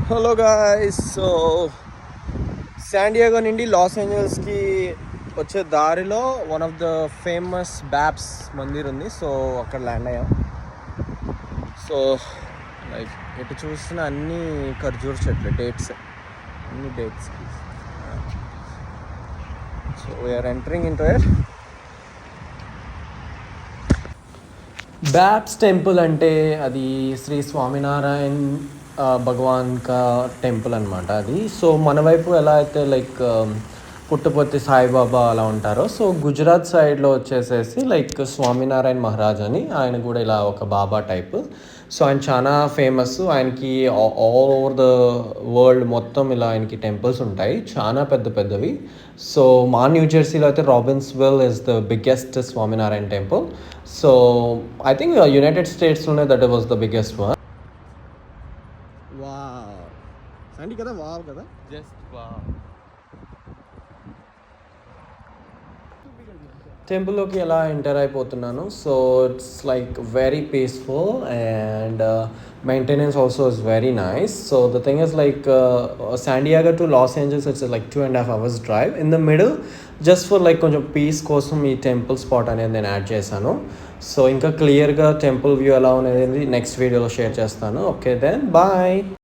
Hello guys. So San నుండి లాస్ ఏంజల్స్కి వచ్చే దారిలో one of the famous BAPS mandir ఉంది. సో అక్కడ ల్యాండ్ అయ్యాం. సో లైక్ ఎటు చూసిన అన్ని ఖర్జూర్ చెట్లు, డేట్స్, అన్ని dates. So we are entering into ఇట్. బ్యాప్స్ టెంపుల్ అంటే అది శ్రీ స్వామినారాయణ్ భగవాన్ కా టెంపుల్ అనమాట అది. సో మన వైపు ఎలా అయితే లైక్ పుట్టపర్తి సాయిబాబా అలా ఉంటారో, సో గుజరాత్ సైడ్లో వచ్చేసేసి లైక్ స్వామినారాయణ మహారాజ్ అని, ఆయన కూడా ఇలా ఒక బాబా టైప్. సో ఆయన చాలా ఫేమస్. ఆయనకి ఆల్ ఓవర్ ద వరల్డ్ మొత్తం ఇలా ఆయనకి టెంపుల్స్ ఉంటాయి, చాలా పెద్ద పెద్దవి. సో మా న్యూ జెర్సీలో అయితే Robbinsville is the biggest Swaminarayan temple. So I think United స్టేట్స్లోనే that was the biggest one. Wow సండి కదా, వావ్ కదా, జస్ట్ వావ్. టెంపుల్లోకి ఎలా ఎంటర్ అయిపోతున్నాను. So it's like very peaceful and maintenance also is very nice. So the thing is like San Diego to Los Angeles it's like 2.5 hours drive. In the middle just for like కొంచెం peace కోసం ఈ temple spot అనేది నేను add చేశాను. So ఇంకా క్లియర్గా temple view ఎలా అనేది నెక్స్ట్ వీడియోలో షేర్ చేస్తాను. Okay then bye.